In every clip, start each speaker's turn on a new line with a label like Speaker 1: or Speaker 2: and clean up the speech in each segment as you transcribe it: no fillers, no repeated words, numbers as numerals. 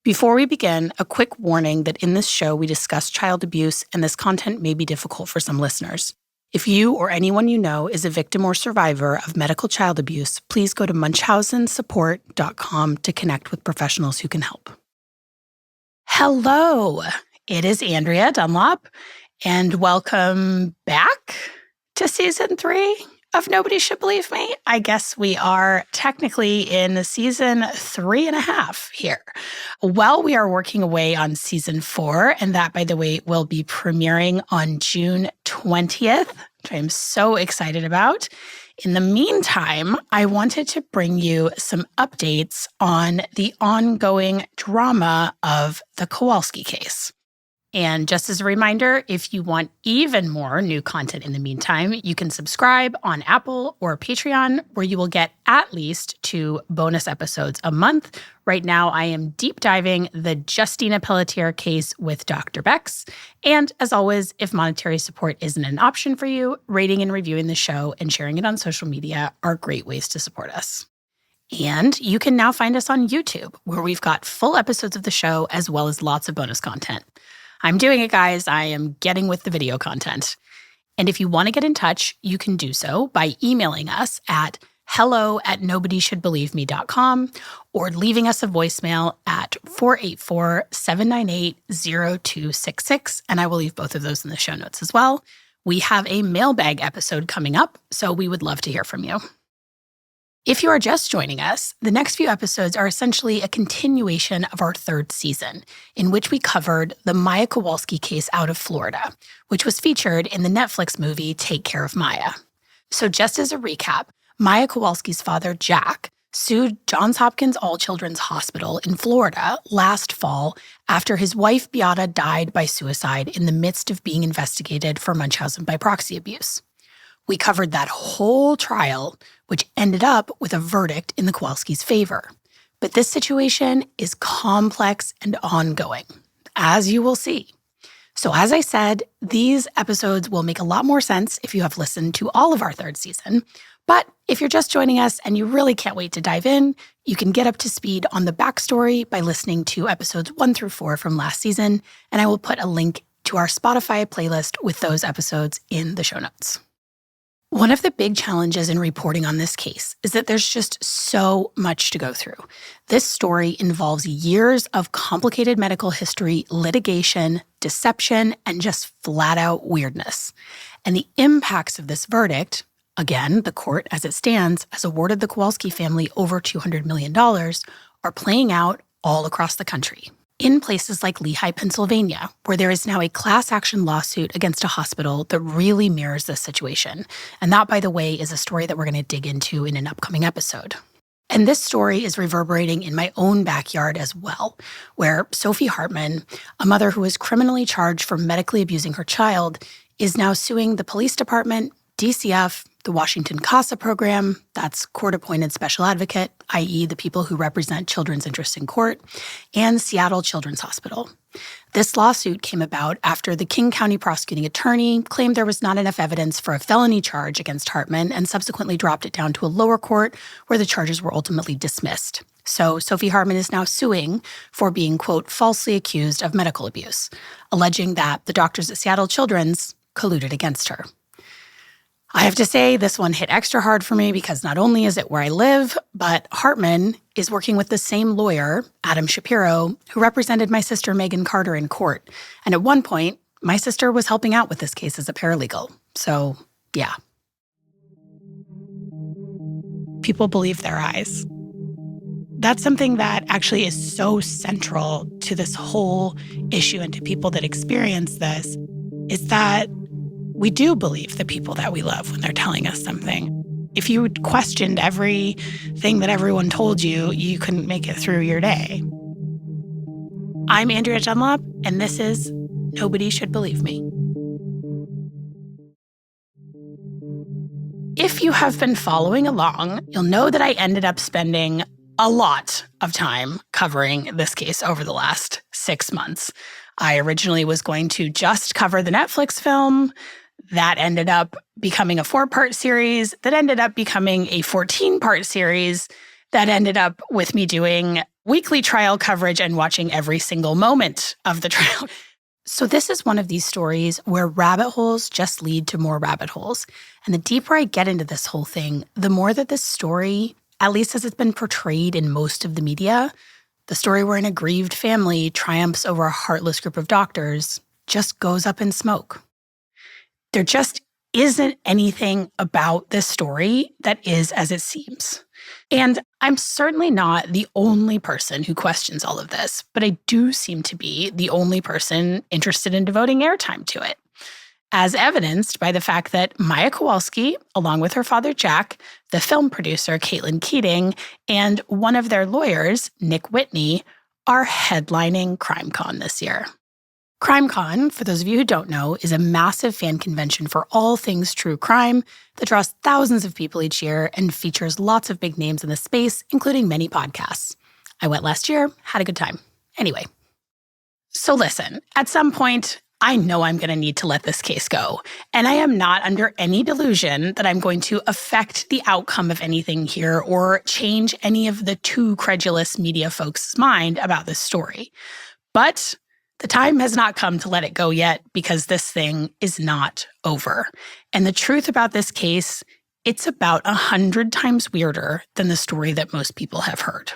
Speaker 1: Before we begin, a quick warning that in this show we discuss child abuse and this content may be difficult for some listeners. If you or anyone you know is a victim or survivor of medical child abuse, please go to munchausensupport.com to connect with professionals who can help. Hello, it is Andrea Dunlop, and welcome back to Season 3 of Nobody Should Believe Me. I guess we are technically in Season 3.5 here. Well, we are working away on Season 4, and that, by the way, will be premiering on June 20th, which I'm so excited about. In the meantime, I wanted to bring you some updates on the ongoing drama of the Kowalski case. And just as a reminder, if you want even more new content in the meantime, you can subscribe on Apple or Patreon, where you will get at least 2 bonus episodes a month. Right now, I am deep diving the Justina Pelletier case with Dr. Bex. And as always, if monetary support isn't an option for you, rating and reviewing the show and sharing it on social media are great ways to support us. And you can now find us on YouTube, where we've got full episodes of the show as well as lots of bonus content. I'm doing it, guys. I am getting with the video content. And if you want to get in touch, you can do so by emailing us at hello@nobodysshouldbelieveme.com or leaving us a voicemail at 484-798-0266. And I will leave both of those in the show notes as well. We have a mailbag episode coming up, so we would love to hear from you. If you are just joining us, the next few episodes are essentially a continuation of our 3rd season, in which we covered the Maya Kowalski case out of Florida, which was featured in the Netflix movie Take Care of Maya. So just as a recap, Maya Kowalski's father, Jack, sued Johns Hopkins All Children's Hospital in Florida last fall after his wife, Beata, died by suicide in the midst of being investigated for Munchausen by proxy abuse. We covered that whole trial, which ended up with a verdict in the Kowalskis' favor. But this situation is complex and ongoing, as you will see. So as I said, these episodes will make a lot more sense if you have listened to all of our 3rd season. But if you're just joining us and you really can't wait to dive in, you can get up to speed on the backstory by listening to episodes 1 through 4 from last season, and I will put a link to our Spotify playlist with those episodes in the show notes. One of the big challenges in reporting on this case is that there's just so much to go through. This story involves years of complicated medical history, litigation, deception, and just flat-out weirdness. And the impacts of this verdict, again, the court as it stands has awarded the Kowalski family over $200 million, are playing out all across the country. In places like Lehigh, Pennsylvania, where there is now a class action lawsuit against a hospital that really mirrors this situation. And that, by the way, is a story that we're going to dig into in an upcoming episode. And this story is reverberating in my own backyard as well, where Sophie Hartman, a mother who was criminally charged for medically abusing her child, is now suing the police department, DCF, the Washington CASA program, that's court-appointed special advocate, i.e. the people who represent children's interests in court, and Seattle Children's Hospital. This lawsuit came about after the King County prosecuting attorney claimed there was not enough evidence for a felony charge against Hartman and subsequently dropped it down to a lower court where the charges were ultimately dismissed. So Sophie Hartman is now suing for being, quote, falsely accused of medical abuse, alleging that the doctors at Seattle Children's colluded against her. I have to say this one hit extra hard for me because not only is it where I live, but Hartman is working with the same lawyer, Adam Shapiro, who represented my sister Megan Carter in court. And at one point, my sister was helping out with this case as a paralegal. So, yeah. People believe their eyes. That's something that actually is so central to this whole issue and to people that experience this, is that we do believe the people that we love when they're telling us something. If you questioned everything that everyone told you, you couldn't make it through your day. I'm Andrea Dunlop, and this is Nobody Should Believe Me. If you have been following along, you'll know that I ended up spending a lot of time covering this case over the last 6 months. I originally was going to just cover the Netflix film. That ended up becoming a 4-part series. That ended up becoming a 14-part series. That ended up with me doing weekly trial coverage and watching every single moment of the trial. So this is one of these stories where rabbit holes just lead to more rabbit holes. And the deeper I get into this whole thing, the more that this story, at least as it's been portrayed in most of the media, the story where an aggrieved family triumphs over a heartless group of doctors, just goes up in smoke. There just isn't anything about this story that is as it seems. And I'm certainly not the only person who questions all of this, but I do seem to be the only person interested in devoting airtime to it, as evidenced by the fact that Maya Kowalski, along with her father Jack, the film producer Caitlin Keating, and one of their lawyers, Nick Whitney, are headlining CrimeCon this year. CrimeCon, for those of you who don't know, is a massive fan convention for all things true crime that draws thousands of people each year and features lots of big names in the space, including many podcasts. I went last year, had a good time. Anyway, so listen, at some point, I know I'm going to need to let this case go, and I am not under any delusion that I'm going to affect the outcome of anything here or change any of the too credulous media folks' mind about this story. But the time has not come to let it go yet because this thing is not over. And the truth about this case, it's about 100 times weirder than the story that most people have heard.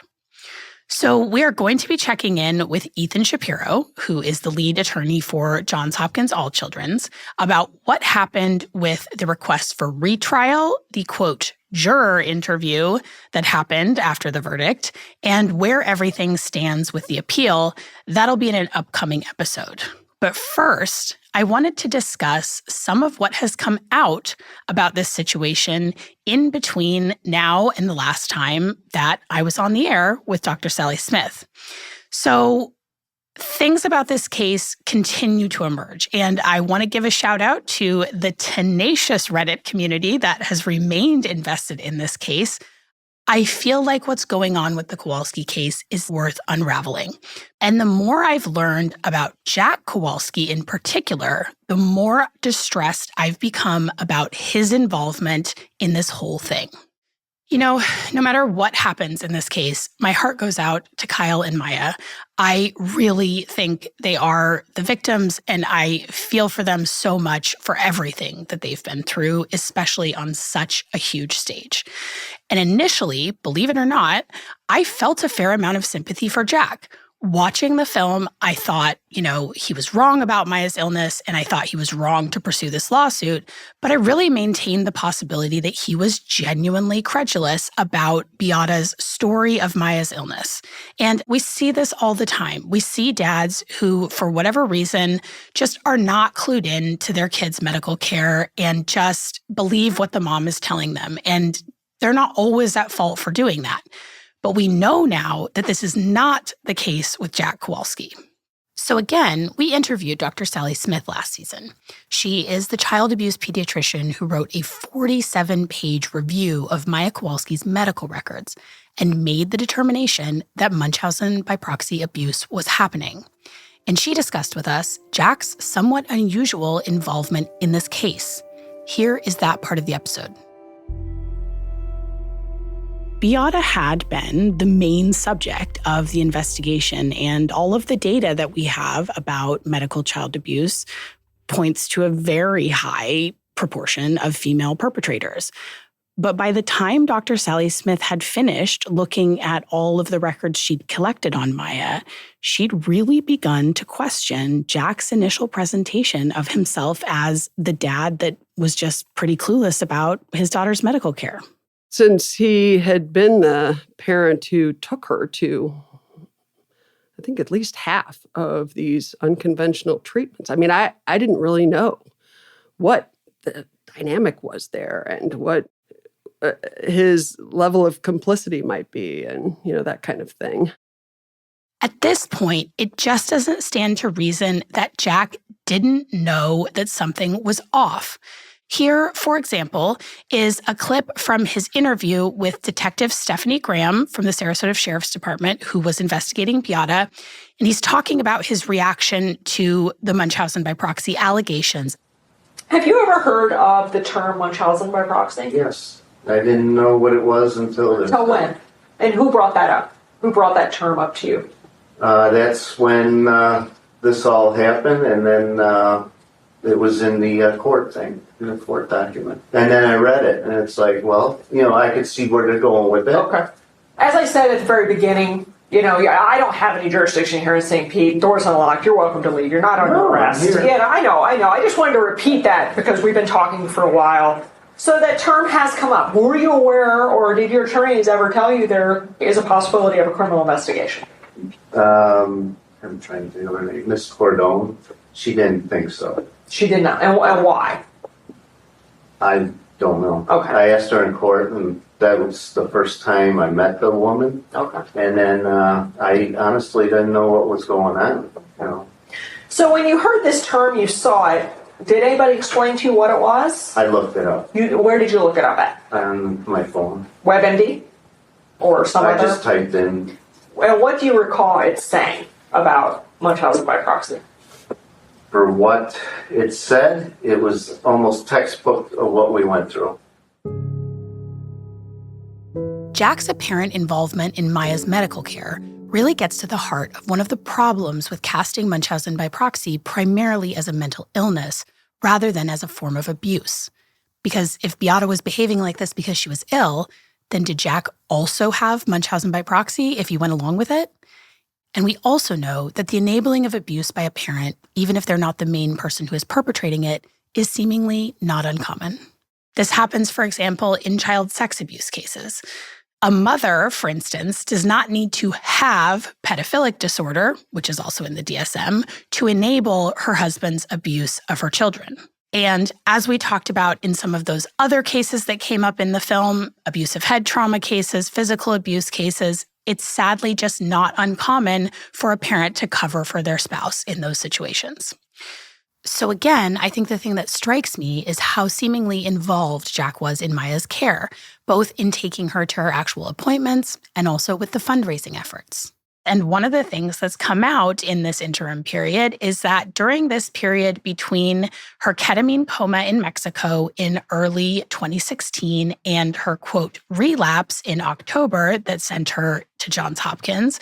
Speaker 1: So we are going to be checking in with Ethan Shapiro, who is the lead attorney for Johns Hopkins All Children's, about what happened with the request for retrial, the quote, juror interview that happened after the verdict, and where everything stands with the appeal. That'll be in an upcoming episode. But first, I wanted to discuss some of what has come out about this situation in between now and the last time that I was on the air with Dr. Sally Smith. So things about this case continue to emerge, and I want to give a shout out to the tenacious Reddit community that has remained invested in this case. I feel like what's going on with the Kowalski case is worth unraveling. And the more I've learned about Jack Kowalski in particular, the more distressed I've become about his involvement in this whole thing. You know, no matter what happens in this case, my heart goes out to Kyle and Maya. I really think they are the victims, and I feel for them so much for everything that they've been through, especially on such a huge stage. And initially, believe it or not, I felt a fair amount of sympathy for Jack. Watching the film, I thought, he was wrong about Maya's illness, and I thought he was wrong to pursue this lawsuit, but I really maintained the possibility that he was genuinely credulous about Beata's story of Maya's illness. And we see this all the time. We see dads who, for whatever reason, just are not clued in to their kids' medical care and just believe what the mom is telling them. And they're not always at fault for doing that. But we know now that this is not the case with Jack Kowalski. So again, we interviewed Dr. Sally Smith last season. She is the child abuse pediatrician who wrote a 47-page review of Maya Kowalski's medical records and made the determination that Munchausen by proxy abuse was happening. And she discussed with us Jack's somewhat unusual involvement in this case. Here is that part of the episode. Beata had been the main subject of the investigation, and all of the data that we have about medical child abuse points to a very high proportion of female perpetrators. But by the time Dr. Sally Smith had finished looking at all of the records she'd collected on Maya, she'd really begun to question Jack's initial presentation of himself as the dad that was just pretty clueless about his daughter's medical care.
Speaker 2: Since he had been the parent who took her to, I think, at least half of these unconventional treatments. I mean, I didn't really know what the dynamic was there and what his level of complicity might be and, that kind of thing.
Speaker 1: At this point, it just doesn't stand to reason that Jack didn't know that something was off. Here, for example, is a clip from his interview with Detective Stephanie Graham from the Sarasota Sheriff's Department, who was investigating Beata, and he's talking about his reaction to the Munchausen by proxy allegations.
Speaker 3: Have you ever heard of the term Munchausen by proxy?
Speaker 4: Yes. I didn't know what it was until
Speaker 3: when? And who brought that up? Who brought that term up to you?
Speaker 4: That's when this all happened, and then it was in the court thing, in the court document. And then I read it, and it's like, well, I could see where they're going with it.
Speaker 3: Okay. As I said at the very beginning, I don't have any jurisdiction here in St. Pete. Doors unlocked. You're welcome to leave. You're not under arrest. Yeah, I know. I just wanted to repeat that because we've been talking for a while. So that term has come up. Were you aware, or did your attorneys ever tell you there is a possibility of a criminal investigation?
Speaker 4: I'm trying to think of her name. Miss Cordone. She didn't think so.
Speaker 3: She did not. And why?
Speaker 4: I don't know.
Speaker 3: Okay.
Speaker 4: I asked her in court, and that was the first time I met the woman.
Speaker 3: Okay.
Speaker 4: And then I honestly didn't know what was going on.
Speaker 3: So when you heard this term, you saw it. Did anybody explain to you what it was?
Speaker 4: I looked it up.
Speaker 3: Where did you look it up at?
Speaker 4: On my phone.
Speaker 3: WebMD? Or some other?
Speaker 4: I just typed in.
Speaker 3: And what do you recall it saying about Munchausen by proxy?
Speaker 4: For what it said, it was almost textbook of what we went through.
Speaker 1: Jack's apparent involvement in Maya's medical care really gets to the heart of one of the problems with casting Munchausen by proxy primarily as a mental illness rather than as a form of abuse. Because if Beata was behaving like this because she was ill, then did Jack also have Munchausen by proxy if he went along with it? And we also know that the enabling of abuse by a parent, even if they're not the main person who is perpetrating it, is seemingly not uncommon. This happens, for example, in child sex abuse cases. A mother, for instance, does not need to have pedophilic disorder, which is also in the DSM, to enable her husband's abuse of her children. And as we talked about in some of those other cases that came up in the film, abusive head trauma cases, physical abuse cases, it's sadly just not uncommon for a parent to cover for their spouse in those situations. So again, I think the thing that strikes me is how seemingly involved Jack was in Maya's care, both in taking her to her actual appointments and also with the fundraising efforts. And one of the things that's come out in this interim period is that during this period between her ketamine coma in Mexico in early 2016 and her, quote, relapse in October that sent her to Johns Hopkins,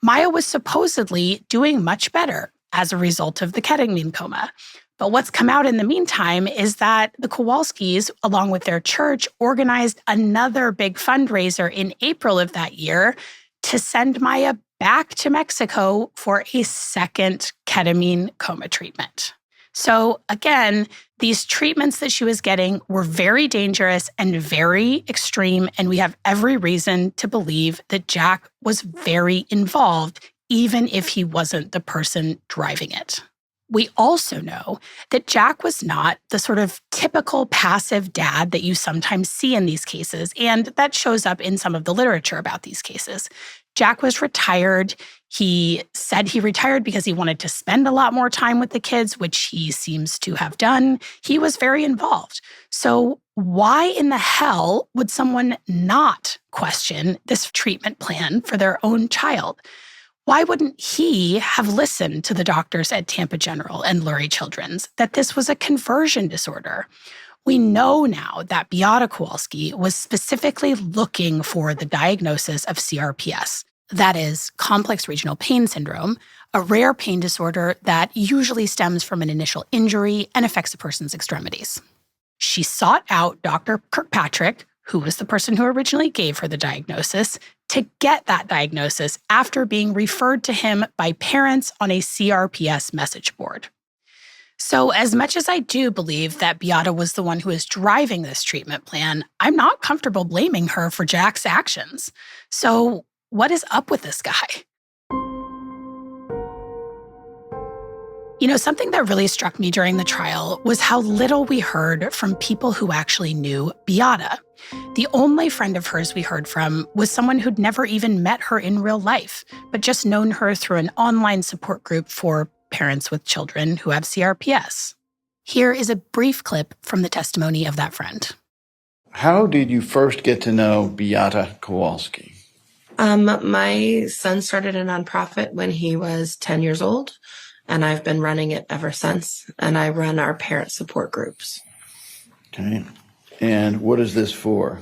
Speaker 1: Maya was supposedly doing much better as a result of the ketamine coma. But what's come out in the meantime is that the Kowalskis, along with their church, organized another big fundraiser in April of that year to send Maya back to Mexico for a second ketamine coma treatment. So again, these treatments that she was getting were very dangerous and very extreme, and we have every reason to believe that Jack was very involved, even if he wasn't the person driving it. We also know that Jack was not the sort of typical passive dad that you sometimes see in these cases, and that shows up in some of the literature about these cases. Jack was retired. He said he retired because he wanted to spend a lot more time with the kids, which he seems to have done. He was very involved. So why in the hell would someone not question this treatment plan for their own child? Why wouldn't he have listened to the doctors at Tampa General and Lurie Children's that this was a conversion disorder? We know now that Beata Kowalski was specifically looking for the diagnosis of CRPS. That is complex regional pain syndrome, a rare pain disorder that usually stems from an initial injury and affects a person's extremities. She sought out Dr. Kirkpatrick, who was the person who originally gave her the diagnosis, to get that diagnosis after being referred to him by parents on a CRPS message board. So as much as I do believe that Beata was the one who is driving this treatment plan, I'm not comfortable blaming her for Jack's actions. So what is up with this guy? Something that really struck me during the trial was how little we heard from people who actually knew Beata. The only friend of hers we heard from was someone who'd never even met her in real life, but just known her through an online support group for parents with children who have CRPS. Here is a brief clip from the testimony of that friend.
Speaker 5: How did you first get to know Beata Kowalski?
Speaker 6: My son started a nonprofit when he was 10 years old, and I've been running it ever since. And I run our parent support groups.
Speaker 5: Okay. And what is this for?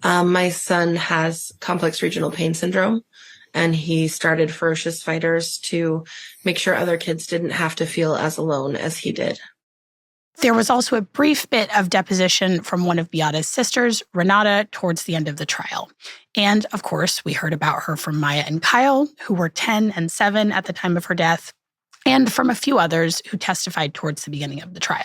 Speaker 6: My son has complex regional pain syndrome, And he started Ferocious Fighters to make sure other kids didn't have to feel as alone as he did.
Speaker 1: There was also a brief bit of deposition from one of Beata's sisters, Renata, towards the end of the trial. And of course, we heard about her from Maya and Kyle, who were 10 and 7 at the time of her death, and from a few others who testified towards the beginning of the trial.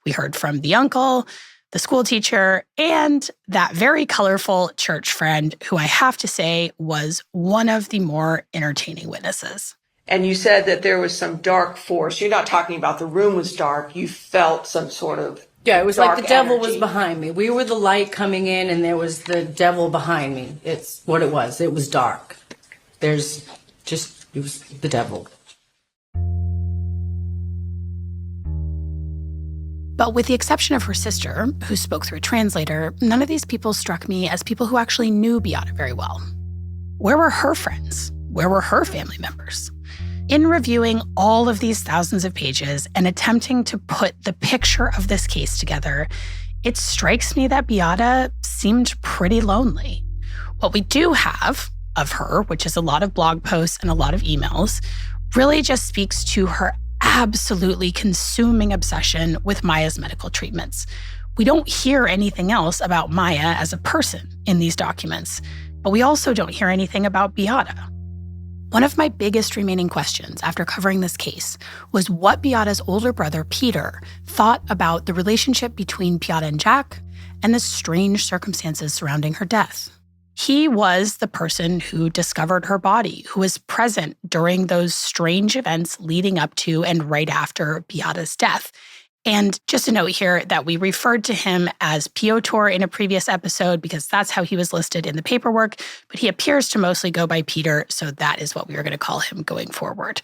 Speaker 1: We heard from the uncle, the school teacher, and that very colorful church friend who I have to say was one of the more entertaining witnesses.
Speaker 3: And you said that there was some dark force. You're not talking about the room was dark. You felt some sort of
Speaker 7: Yeah, it was like the devil
Speaker 3: energy.
Speaker 7: was behind me. We were the light coming in, and there was the devil behind me. It's what it was. It was dark. It was the devil.
Speaker 1: But with the exception of her sister, who spoke through a translator, none of these people struck me as people who actually knew Beata very well. Where were her friends? Where were her family members? In reviewing all of these thousands of pages and attempting to put the picture of this case together, it strikes me that Beata seemed pretty lonely. What we do have of her, which is a lot of blog posts and a lot of emails, really just speaks to her absolutely consuming obsession with Maya's medical treatments. We don't hear anything else about Maya as a person in these documents, but we also don't hear anything about Beata. One of my biggest remaining questions after covering this case was what Beata's older brother, Peter, thought about the relationship between Beata and Jack and the strange circumstances surrounding her death. He was the person who discovered her body, who was present during those strange events leading up to and right after Beata's death. And just a note here that we referred to him as Piotr in a previous episode because that's how he was listed in the paperwork, but he appears to mostly go by Peter, so that is what we are going to call him going forward.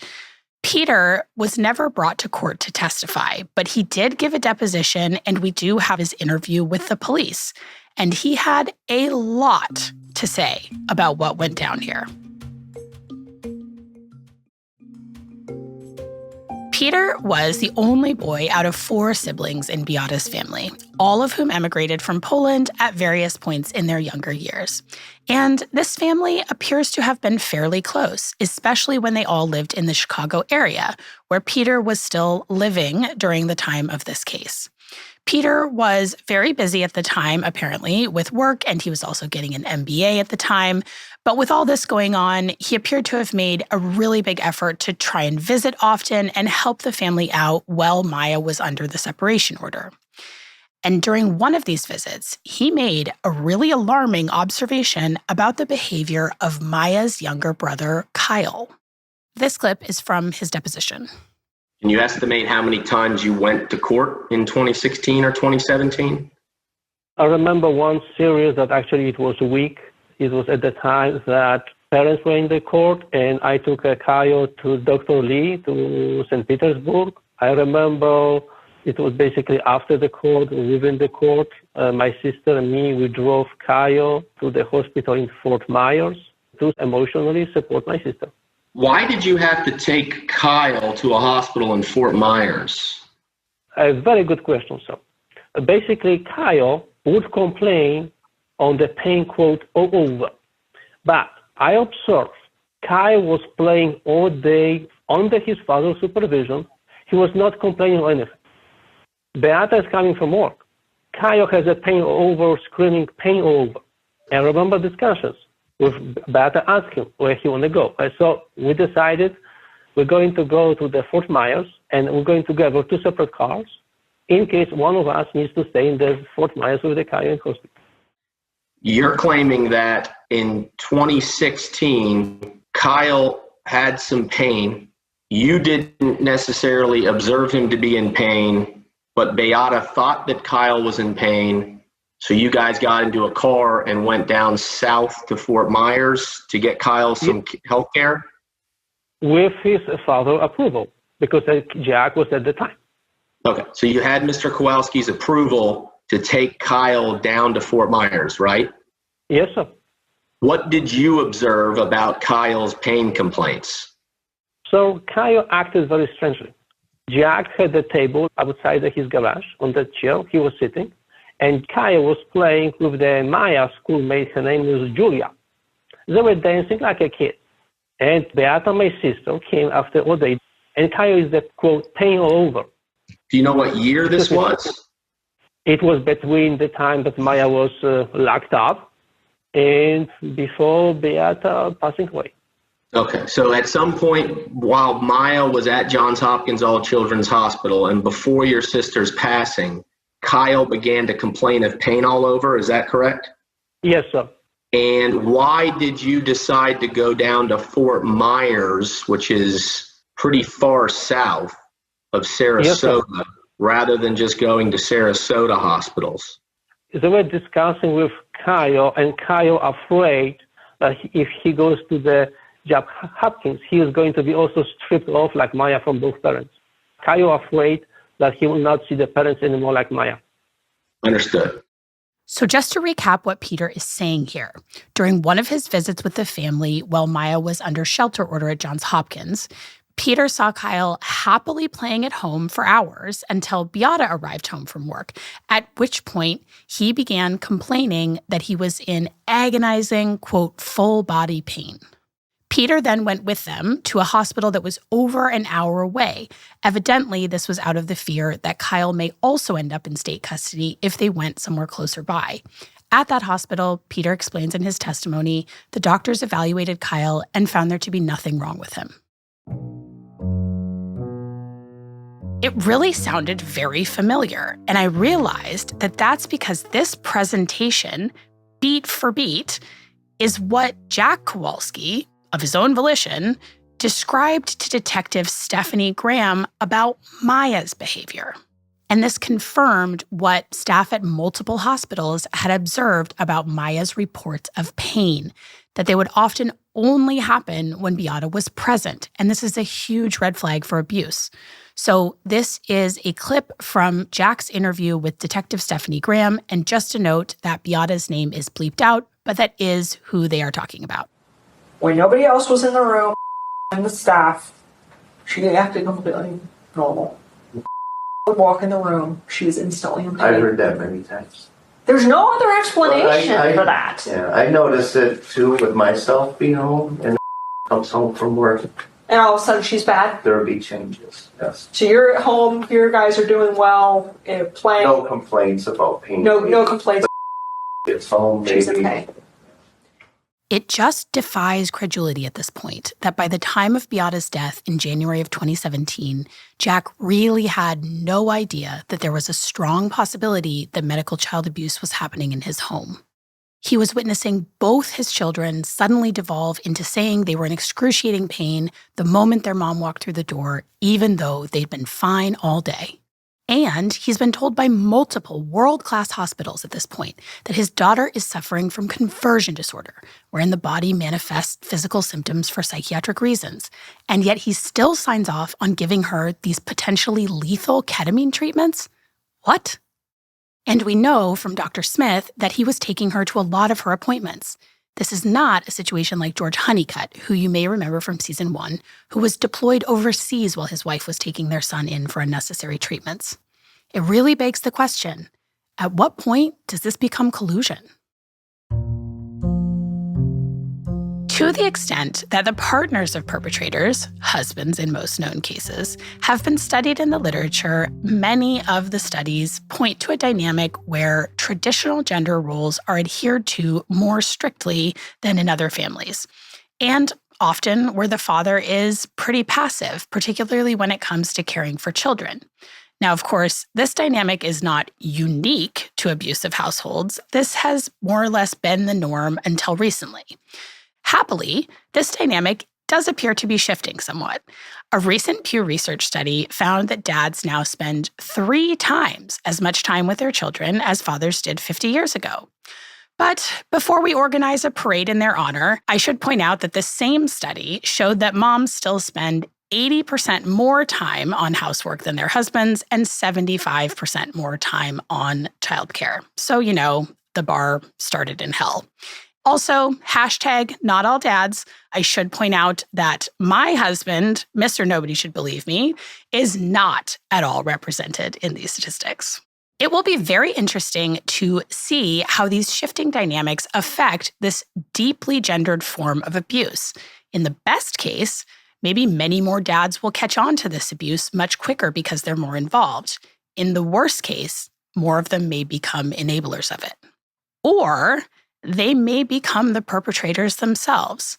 Speaker 1: Peter was never brought to court to testify, but he did give a deposition, and we do have his interview with the police. And he had a lot to say about what went down here. Peter was the only boy out of 4 siblings in Beata's family, all of whom emigrated from Poland at various points in their younger years. And this family appears to have been fairly close, especially when they all lived in the Chicago area, where Peter was still living during the time of this case. Peter was very busy at the time, apparently, with work, and he was also getting an MBA at the time. But with all this going on, he appeared to have made a really big effort to try and visit often and help the family out while Maya was under the separation order. And during one of these visits, he made a really alarming observation about the behavior of Maya's younger brother, Kyle. This clip is from his deposition.
Speaker 8: Can you estimate how many times you went to court in 2016 or 2017?
Speaker 9: I remember one series that actually it was a week. It was at the time that parents were in the court, and I took a Kyle to Dr. Lee to St. Petersburg. I remember it was basically after the court, within the court. My sister and me, we drove Kyle to the hospital in Fort Myers to emotionally support my sister.
Speaker 8: Why did you have to take Kyle to a hospital in Fort Myers?
Speaker 9: A very good question, sir. Basically, Kyle would complain on the pain, quote, all over. But I observed Kyle was playing all day under his father's supervision. He was not complaining or anything. Beata is coming from work. Kyle has a pain all over, screaming pain all over. And remember discussions with Beata asking where he want to go. And so we decided we're going to go to the Fort Myers, and we're going to gather 2 separate cars in case one of us needs to stay in the Fort Myers with the Kyle in hospital.
Speaker 8: You're claiming that in 2016, Kyle had some pain. You didn't necessarily observe him to be in pain, but Beata thought that Kyle was in pain. So you guys got into a car and went down south to Fort Myers to get Kyle some health care?
Speaker 9: With his father's approval, because Jack was at the time.
Speaker 8: Okay, so you had Mr. Kowalski's approval to take Kyle down to Fort Myers, right?
Speaker 9: Yes, sir.
Speaker 8: What did you observe about Kyle's pain complaints?
Speaker 9: So Kyle acted very strangely. Jack had the table outside his garage on the chair he was sitting, and Kyle was playing with the Maya schoolmate. Her name was Julia. They were dancing like a kid. And Beata, my sister, came after all day. And Kyle is the, quote, pain all over.
Speaker 8: Do you know what year this was?
Speaker 9: It was between the time that Maya was locked up and before Beata passing away.
Speaker 8: Okay, so at some point while Maya was at Johns Hopkins All Children's Hospital and before your sister's passing, Kyle began to complain of pain all over. Is that correct?
Speaker 9: Yes, sir.
Speaker 8: And why did you decide to go down to Fort Myers, which is pretty far south of Sarasota,
Speaker 9: Yes,
Speaker 8: rather than just going to Sarasota hospitals?
Speaker 9: They were discussing with Kyle, and Kyle afraid that if he goes to the Jack Hopkins, he is going to be also stripped off like Maya from both parents. Kyle afraid that he will not see the parents anymore like Maya.
Speaker 8: Understood.
Speaker 1: So just to recap what Peter is saying here, during one of his visits with the family while Maya was under shelter order at Johns Hopkins, Peter saw Kyle happily playing at home for hours until Beata arrived home from work, at which point he began complaining that he was in agonizing, quote, full body pain. Peter then went with them to a hospital that was over an hour away. Evidently, this was out of the fear that Kyle may also end up in state custody if they went somewhere closer by. At that hospital, Peter explains in his testimony, the doctors evaluated Kyle and found there to be nothing wrong with him. It really sounded very familiar, and I realized that that's because this presentation, beat for beat, is what Jack Kowalski, of his own volition, described to Detective Stephanie Graham about Maya's behavior. And this confirmed what staff at multiple hospitals had observed about Maya's reports of pain, that they would often only happen when Beata was present. And this is a huge red flag for abuse. So this is a clip from Jack's interview with Detective Stephanie Graham. And just a note that Beata's name is bleeped out, but that is who they are talking about.
Speaker 3: When nobody else was in the room and the staff, she acted completely normal. Would walk in the room, she was instantly in pain.
Speaker 4: I've heard that many times.
Speaker 3: There's no other explanation for that.
Speaker 4: Yeah, I noticed it too with myself being home and comes home from work.
Speaker 3: And all of a sudden she's bad?
Speaker 4: There will be changes, yes.
Speaker 3: So you're at home, your guys are doing well, playing.
Speaker 4: No complaints about pain.
Speaker 3: No complaints.
Speaker 4: It's home, maybe.
Speaker 3: She's okay.
Speaker 1: It just defies credulity at this point that by the time of Beata's death in January of 2017, Jack really had no idea that there was a strong possibility that medical child abuse was happening in his home. He was witnessing both his children suddenly devolve into saying they were in excruciating pain the moment their mom walked through the door, even though they'd been fine all day. And he's been told by multiple world-class hospitals at this point that his daughter is suffering from conversion disorder, wherein the body manifests physical symptoms for psychiatric reasons. And yet he still signs off on giving her these potentially lethal ketamine treatments? What? And we know from Dr. Smith that he was taking her to a lot of her appointments. This is not a situation like George Honeycutt, who you may remember from season 1, who was deployed overseas while his wife was taking their son in for unnecessary treatments. It really begs the question, at what point does this become collusion? To the extent that the partners of perpetrators, husbands in most known cases, have been studied in the literature, many of the studies point to a dynamic where traditional gender roles are adhered to more strictly than in other families, and often where the father is pretty passive, particularly when it comes to caring for children. Now, of course, this dynamic is not unique to abusive households. This has more or less been the norm until recently. Happily, this dynamic does appear to be shifting somewhat. A recent Pew Research study found that dads now spend 3 times as much time with their children as fathers did 50 years ago. But before we organize a parade in their honor, I should point out that the same study showed that moms still spend 80% more time on housework than their husbands and 75% more time on childcare. So, the bar started in hell. Also, #NotAllDads. I should point out that my husband, Mr. Nobody Should Believe Me, is not at all represented in these statistics. It will be very interesting to see how these shifting dynamics affect this deeply gendered form of abuse. In the best case, maybe many more dads will catch on to this abuse much quicker because they're more involved. In the worst case, more of them may become enablers of it. Or they may become the perpetrators themselves.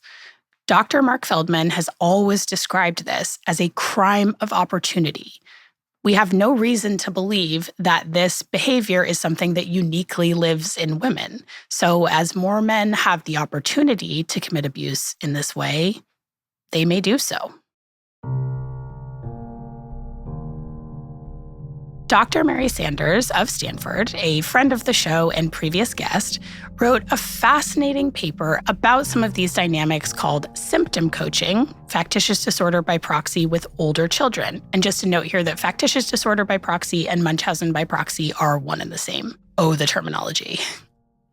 Speaker 1: Dr. Mark Feldman has always described this as a crime of opportunity. We have no reason to believe that this behavior is something that uniquely lives in women. So as more men have the opportunity to commit abuse in this way, they may do so. Dr. Mary Sanders of Stanford, a friend of the show and previous guest, wrote a fascinating paper about some of these dynamics called symptom coaching, factitious disorder by proxy with older children. And just a note here that factitious disorder by proxy and Munchausen by proxy are one and the same. Oh, the terminology.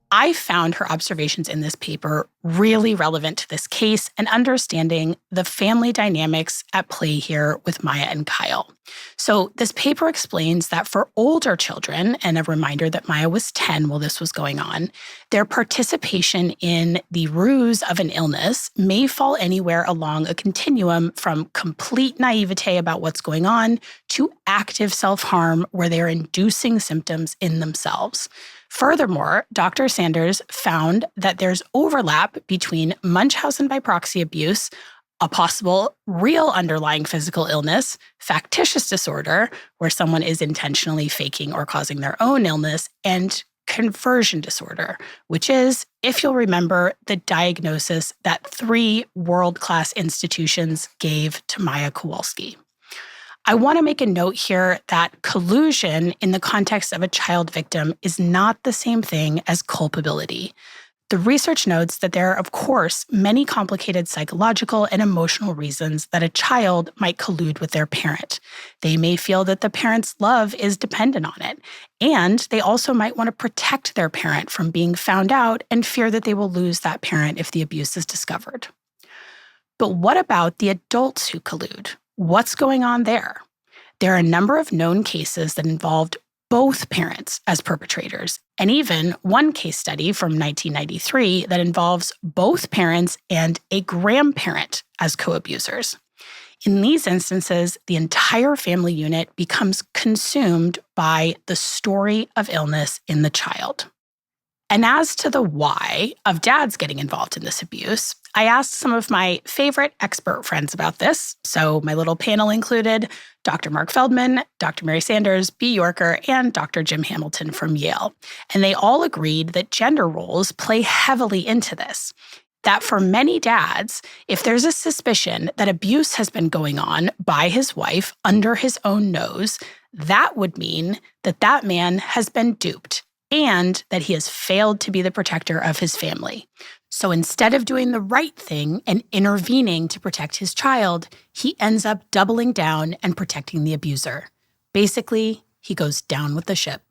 Speaker 1: I found her observations in this paper really relevant to this case and understanding the family dynamics at play here with Maya and Kyle. So this paper explains that for older children, and a reminder that Maya was 10 while this was going on, their participation in the ruse of an illness may fall anywhere along a continuum from complete naivete about what's going on to active self-harm where they're inducing symptoms in themselves. Furthermore, Dr. Sanders found that there's overlap between Munchausen by proxy abuse, a possible real underlying physical illness, factitious disorder, where someone is intentionally faking or causing their own illness, and conversion disorder, which is, if you'll remember, the diagnosis that 3 world-class institutions gave to Maya Kowalski. I want to make a note here that collusion in the context of a child victim is not the same thing as culpability. The research notes that there are, of course, many complicated psychological and emotional reasons that a child might collude with their parent. They may feel that the parent's love is dependent on it, and they also might want to protect their parent from being found out and fear that they will lose that parent if the abuse is discovered. But what about the adults who collude? What's going on there? There are a number of known cases that involved both parents as perpetrators, and even one case study from 1993 that involves both parents and a grandparent as co-abusers. In these instances, the entire family unit becomes consumed by the story of illness in the child. And as to the why of dads getting involved in this abuse, I asked some of my favorite expert friends about this. So my little panel included Dr. Mark Feldman, Dr. Mary Sanders, B. Yorker, and Dr. Jim Hamilton from Yale. And they all agreed that gender roles play heavily into this. That for many dads, if there's a suspicion that abuse has been going on by his wife under his own nose, that would mean that that man has been duped and that he has failed to be the protector of his family. So instead of doing the right thing and intervening to protect his child, he ends up doubling down and protecting the abuser. Basically, he goes down with the ship.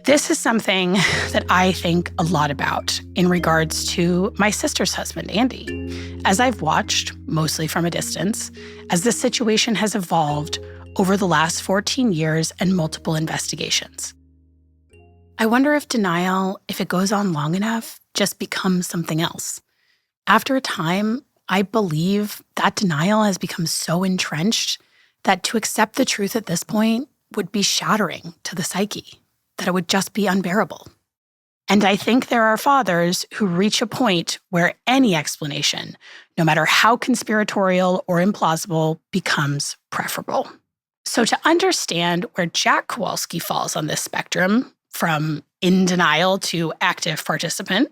Speaker 1: This is something that I think a lot about in regards to my sister's husband, Andy. As I've watched, mostly from a distance, as this situation has evolved over the last 14 years and multiple investigations. I wonder if denial, if it goes on long enough, just becomes something else. After a time, I believe that denial has become so entrenched that to accept the truth at this point would be shattering to the psyche, that it would just be unbearable. And I think there are fathers who reach a point where any explanation, no matter how conspiratorial or implausible, becomes preferable. So to understand where Jack Kowalski falls on this spectrum, from in denial to active participant,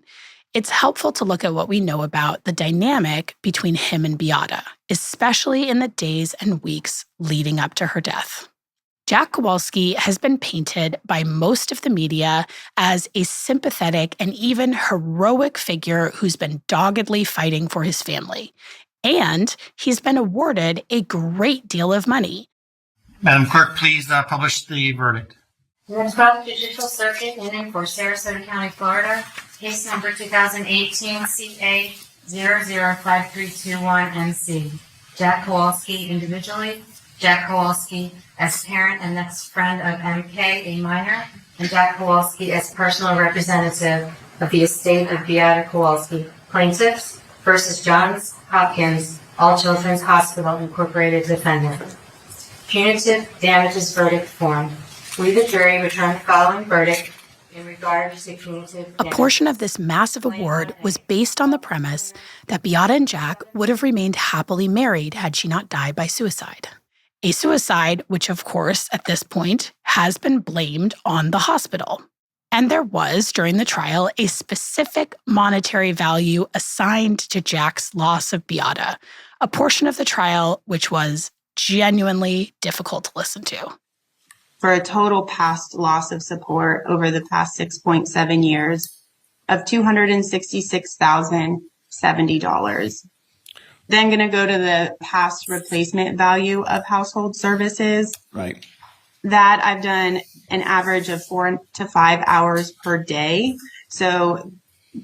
Speaker 1: it's helpful to look at what we know about the dynamic between him and Beata, especially in the days and weeks leading up to her death. Jack Kowalski has been painted by most of the media as a sympathetic and even heroic figure who's been doggedly fighting for his family. And he's been awarded a great deal of money.
Speaker 10: Madam Clerk, please publish the verdict.
Speaker 11: The Metropolitan Judicial Circuit in for Sarasota County, Florida, case number 2018 CA 005321NC. Jack Kowalski individually, Jack Kowalski as parent and next friend of MK, a minor, and Jack Kowalski as personal representative of the estate of Beata Kowalski, plaintiffs versus Johns Hopkins All Children's Hospital Incorporated defendant. Punitive damages verdict form. We, the jury, return the following verdict in regard to punitive
Speaker 1: A
Speaker 11: damages.
Speaker 1: portion of this massive award was based on the premise that Beata and Jack would have remained happily married had she not died by suicide. A suicide which, of course, at this point, has been blamed on the hospital. And there was, during the trial, a specific monetary value assigned to Jack's loss of Beata, a portion of the trial which was genuinely difficult to listen to.
Speaker 12: For a total past loss of support over the past 6.7 years of $266,070. Then going to go to the past replacement value of household services.
Speaker 5: Right.
Speaker 12: That I've done an average of 4 to 5 hours per day. So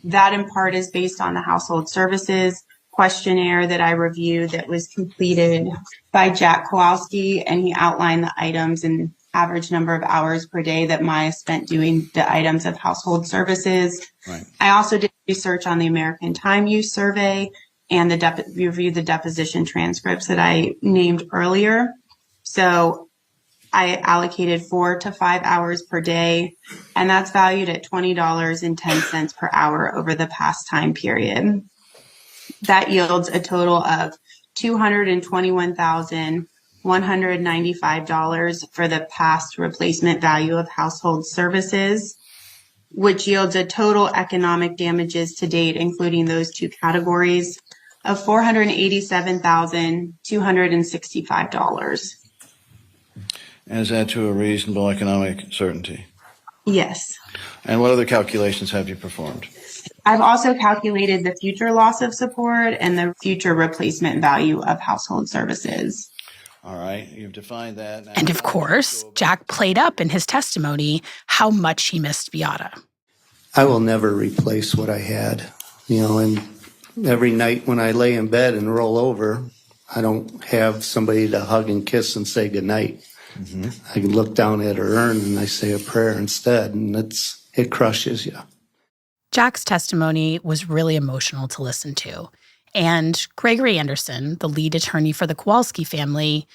Speaker 12: that in part is based on the household services questionnaire that I reviewed that was completed by Jack Kowalski, and he outlined the items and average number of hours per day that Maya spent doing the items of household services.
Speaker 5: Right.
Speaker 12: I also did research on the American Time Use Survey and reviewed the deposition transcripts that I named earlier. So I allocated 4 to 5 hours per day, and that's valued at $20.10 per hour over the past time period. That yields a total of $221,195 for the past replacement value of household services, which yields a total economic damages to date, including those two categories, of $487,265.
Speaker 5: And is that to a reasonable economic certainty?
Speaker 12: Yes.
Speaker 5: And what other calculations have you performed?
Speaker 12: I've also calculated the future loss of support and the future replacement value of household services.
Speaker 5: All right, you've defined that. Now,
Speaker 1: And of course, Jack played up in his testimony how much he missed Beata.
Speaker 13: I will never replace what I had, and every night when I lay in bed and roll over, I don't have somebody to hug and kiss and say goodnight.
Speaker 5: Mm-hmm.
Speaker 13: I can look down at her urn and I say a prayer instead, and it crushes you.
Speaker 1: Jack's testimony was really emotional to listen to. And Gregory Anderson, the lead attorney for the Kowalski family,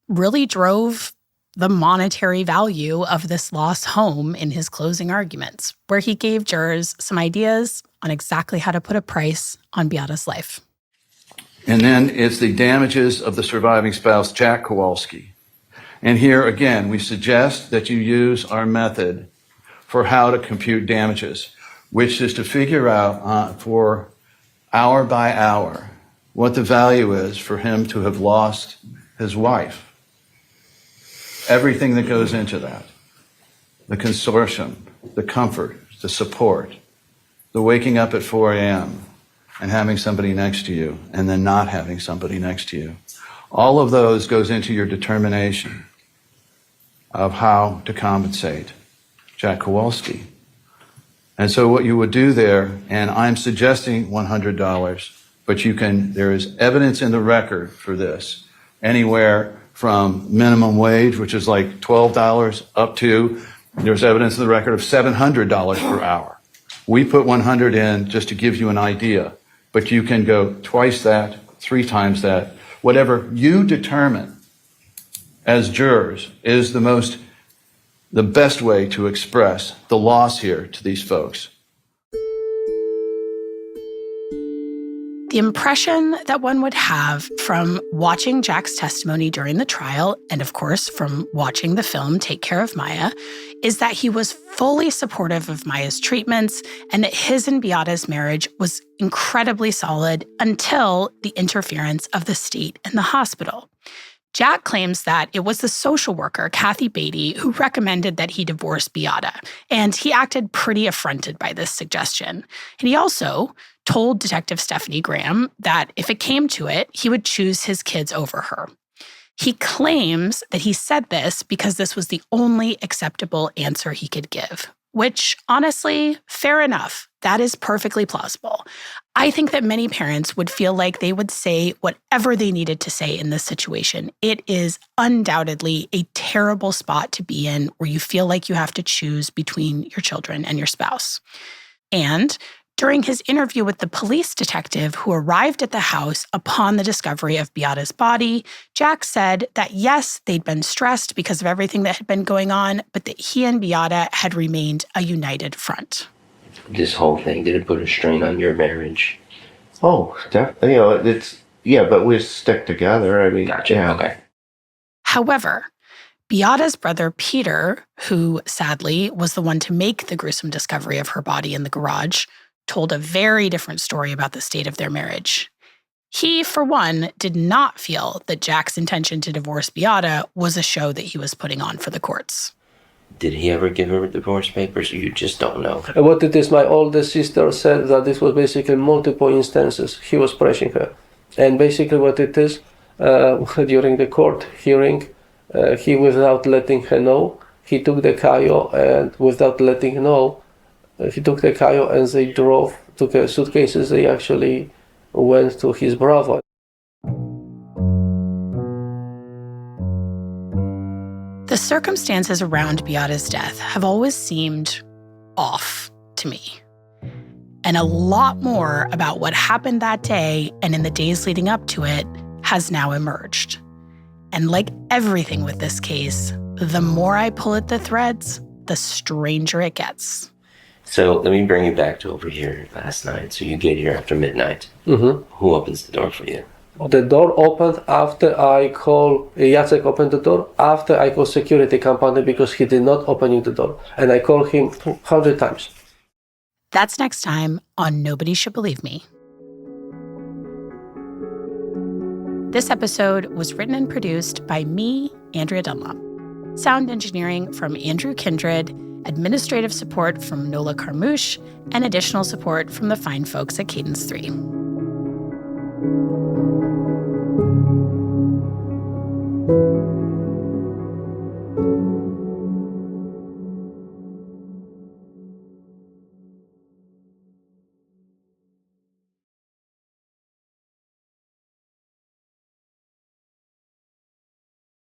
Speaker 1: really drove the monetary value of this lost home in his closing arguments, where he gave jurors some ideas on exactly how to put a price on Beata's life.
Speaker 5: And then it's the damages of the surviving spouse, Jack Kowalski. And here, again, we suggest that you use our method for how to compute damages, which is to figure out for hour by hour what the value is for him to have lost his wife. Everything that goes into that, the consortium, the comfort, the support, the waking up at 4 a.m. and having somebody next to you and then not having somebody next to you. All of those goes into your determination of how to compensate Jack Kowalski. And so what you would do there, and I'm suggesting $100, but there is evidence in the record for this, anywhere from minimum wage, which is like $12 up to, there's evidence in the record of $700 per hour. We put 100 in just to give you an idea, but you can go twice that, 3 times that, whatever you determine as jurors is the best way to express the loss here to these folks.
Speaker 1: The impression that one would have from watching Jack's testimony during the trial, and of course from watching the film Take Care of Maya, is that he was fully supportive of Maya's treatments and that his and Beata's marriage was incredibly solid until the interference of the state and the hospital. Jack claims that it was the social worker, Kathy Beatty, who recommended that he divorce Beata, and he acted pretty affronted by this suggestion. And he also told Detective Stephanie Graham that if it came to it, he would choose his kids over her. He claims that he said this because this was the only acceptable answer he could give, which, honestly, fair enough. That is perfectly plausible. I think that many parents would feel like they would say whatever they needed to say in this situation. It is undoubtedly a terrible spot to be in where you feel like you have to choose between your children and your spouse. And during his interview with the police detective who arrived at the house upon the discovery of Beata's body, Jack said that yes, they'd been stressed because of everything that had been going on, but that he and Beata had remained a united front.
Speaker 14: This whole thing, did it put a strain on your marriage?
Speaker 4: Oh, definitely. But we stick together. I mean,
Speaker 14: Gotcha.
Speaker 4: yeah.
Speaker 14: Okay.
Speaker 1: However, Beata's brother Peter, who sadly was the one to make the gruesome discovery of her body in the garage, told a very different story about the state of their marriage. He, for one, did not feel that Jack's intention to divorce Beata was a show that he was putting on for the courts.
Speaker 14: Did he ever give her divorce papers? You just don't know.
Speaker 9: What it is, my oldest sister said that this was basically multiple instances. He was pressuring her. And basically what it is, during the court hearing, he, without letting her know, he took the Kayo, and without letting her know, he took the Kayo and they took her suitcases. They actually went to his brother.
Speaker 1: The circumstances around Beata's death have always seemed off to me. And a lot more about what happened that day and in the days leading up to it has now emerged. And like everything with this case, the more I pull at the threads, the stranger it gets.
Speaker 14: So let me bring you back to over here last night. So you get here after midnight.
Speaker 9: Mm-hmm.
Speaker 14: Who opens the door for you?
Speaker 9: The door opened after I called, Jacek opened the door after I called security company because he did not open the door. And I called him 100 times.
Speaker 1: That's next time on Nobody Should Believe Me. This episode was written and produced by me, Andrea Dunlop. Sound engineering from Andrew Kindred, administrative support from Nola Carmouche, and additional support from the fine folks at Cadence 3.